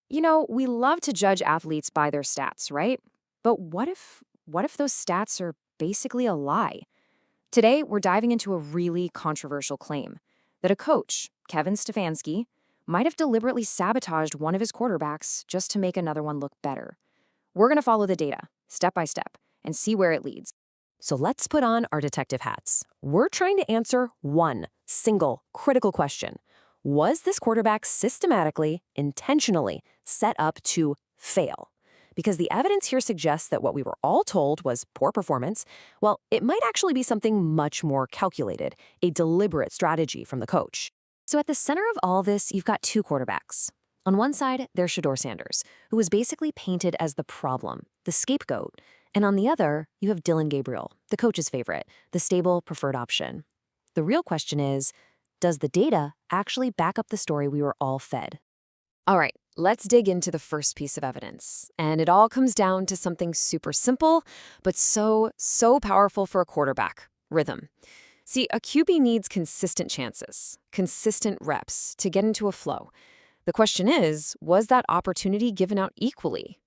We love to judge athletes by their stats, right? But what if those stats are basically a lie? Today, we're diving into a really controversial claim that a coach, Kevin Stefanski, might have deliberately sabotaged one of his quarterbacks just to make another one look better. We're going to follow the data, step by step, and see where it leads. So let's put on our detective hats. We're trying to answer one single critical question. Was this quarterback systematically, intentionally set up to fail? Because the evidence here suggests that what we were all told was poor performance, well, it might actually be something much more calculated, a deliberate strategy from the coach. So at the center of all this, you've got two quarterbacks. On one side, there's Shedeur Sanders, who was basically painted as the problem, the scapegoat. And on the other, you have Dillon Gabriel, the coach's favorite, the stable, preferred option. The real question is, does the data actually back up the story we were all fed? All right, let's dig into the first piece of evidence. And it all comes down to something super simple, but so powerful for a quarterback: rhythm. See, a QB needs consistent chances, consistent reps to get into a flow. The question is, was that opportunity given out equally?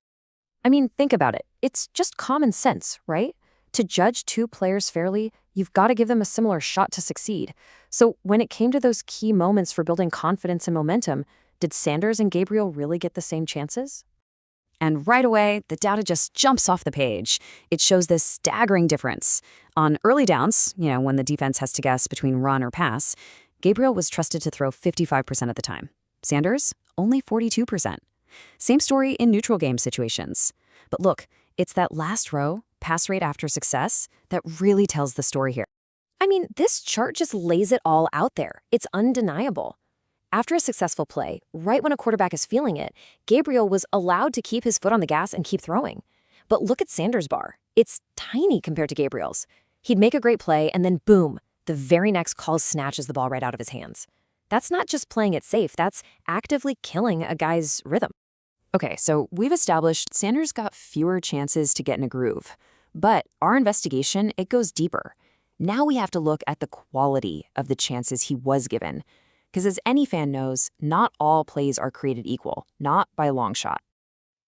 I mean, think about it. It's just common sense, right? To judge two players fairly, you've got to give them a similar shot to succeed. So when it came to those key moments for building confidence and momentum, did Sanders and Gabriel really get the same chances? And right away, the data just jumps off the page. It shows this staggering difference. On early downs, when the defense has to guess between run or pass, Gabriel was trusted to throw 55% of the time. Sanders, only 42%. Same story in neutral game situations. But look, it's that last row, pass rate after success, that really tells the story here. I mean, this chart just lays it all out there. It's undeniable. After a successful play, right when a quarterback is feeling it, Gabriel was allowed to keep his foot on the gas and keep throwing. But look at Sanders' bar. It's tiny compared to Gabriel's. He'd make a great play, and then boom, the very next call snatches the ball right out of his hands. That's not just playing it safe, that's actively killing a guy's rhythm. Okay, so we've established Sanders got fewer chances to get in a groove. But our investigation, it goes deeper. Now we have to look at the quality of the chances he was given. Because as any fan knows, not all plays are created equal, not by a long shot.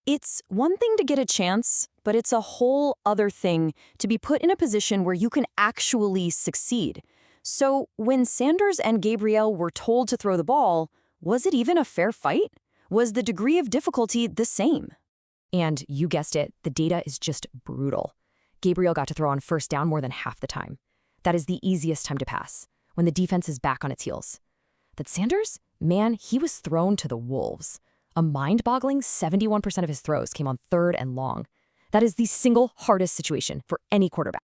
It's one thing to get a chance, but it's a whole other thing to be put in a position where you can actually succeed. So when Sanders and Gabriel were told to throw the ball, was it even a fair fight? Was the degree of difficulty the same? And you guessed it, the data is just brutal. Gabriel got to throw on first down more than half the time. That is the easiest time to pass, when the defense is back on its heels. That Sanders, man, he was thrown to the wolves. A mind-boggling 71% of his throws came on third and long. That is the single hardest situation for any quarterback.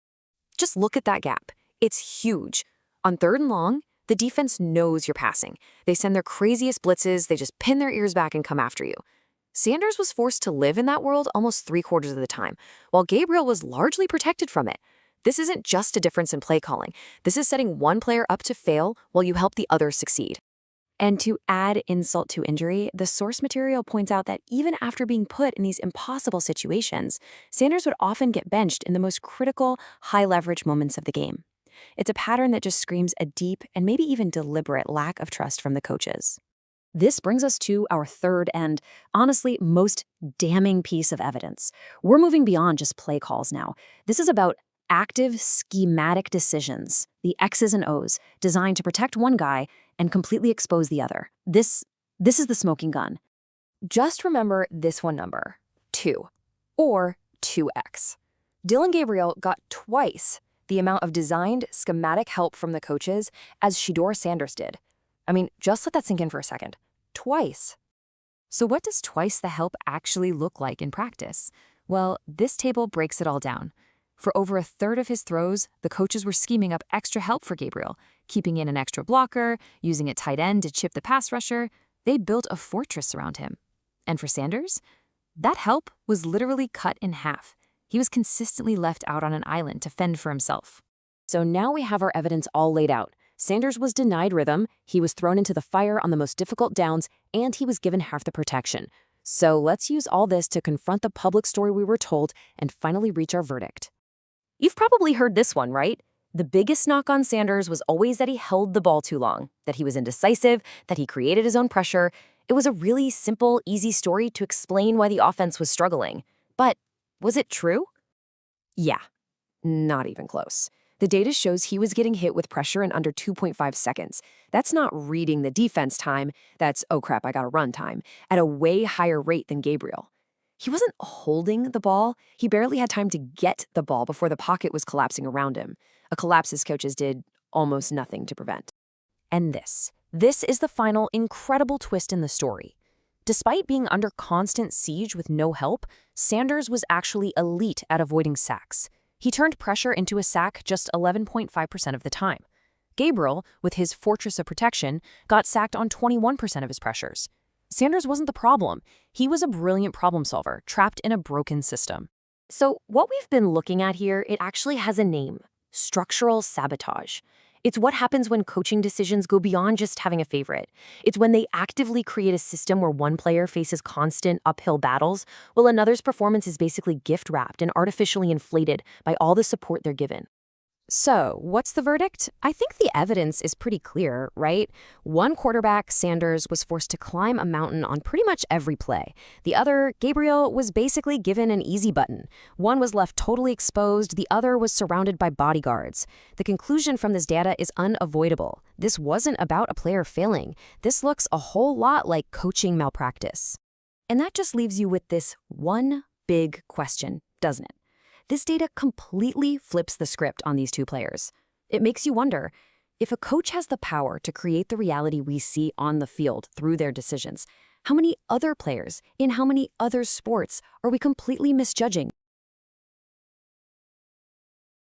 Just look at that gap. It's huge. On third and long, the defense knows you're passing. They send their craziest blitzes, they just pin their ears back and come after you. Sanders was forced to live in that world almost 3/4 of the time, while Gabriel was largely protected from it. This isn't just a difference in play calling. This is setting one player up to fail while you help the other succeed. And to add insult to injury, the source material points out that even after being put in these impossible situations, Sanders would often get benched in the most critical, high-leverage moments of the game. It's a pattern that just screams a deep and maybe even deliberate lack of trust from the coaches. This brings us to our third and, honestly, most damning piece of evidence. We're moving beyond just play calls now. This is about active schematic decisions, the X's and O's, designed to protect one guy and completely expose the other. This is the smoking gun. Just remember this one number, 2, or 2x. Dillon Gabriel got twice the amount of designed schematic help from the coaches as Shedeur Sanders did. I mean, just let that sink in for a second. Twice. So what does twice the help actually look like in practice? Well, this table breaks it all down. For over a third of his throws, the coaches were scheming up extra help for Gabriel, keeping in an extra blocker, using a tight end to chip the pass rusher. They built a fortress around him. And for Sanders, that help was literally cut in half. He was consistently left out on an island to fend for himself. So now we have our evidence all laid out. Sanders was denied rhythm, he was thrown into the fire on the most difficult downs, and he was given half the protection. So let's use all this to confront the public story we were told and finally reach our verdict. You've probably heard this one, right? The biggest knock on Sanders was always that he held the ball too long, that he was indecisive, that he created his own pressure. It was a really simple, easy story to explain why the offense was struggling. But was it true? Yeah, not even close. The data shows he was getting hit with pressure in under 2.5 seconds. That's not reading the defense time, that's, oh crap, I gotta run time, at a way higher rate than Gabriel. He wasn't holding the ball, he barely had time to get the ball before the pocket was collapsing around him. A collapse his coaches did almost nothing to prevent. And this is the final incredible twist in the story. Despite being under constant siege with no help, Sanders was actually elite at avoiding sacks. He turned pressure into a sack just 11.5% of the time. Gabriel, with his fortress of protection, got sacked on 21% of his pressures. Sanders wasn't the problem. He was a brilliant problem solver, trapped in a broken system. So what we've been looking at here, it actually has a name: structural sabotage. It's what happens when coaching decisions go beyond just having a favorite. It's when they actively create a system where one player faces constant uphill battles, while another's performance is basically gift-wrapped and artificially inflated by all the support they're given. So, what's the verdict? I think the evidence is pretty clear, right? One quarterback, Sanders, was forced to climb a mountain on pretty much every play. The other, Gabriel, was basically given an easy button. One was left totally exposed, the other was surrounded by bodyguards. The conclusion from this data is unavoidable. This wasn't about a player failing. This looks a whole lot like coaching malpractice. And that just leaves you with this one big question, doesn't it? This data completely flips the script on these two players. It makes you wonder, if a coach has the power to create the reality we see on the field through their decisions, how many other players in how many other sports are we completely misjudging?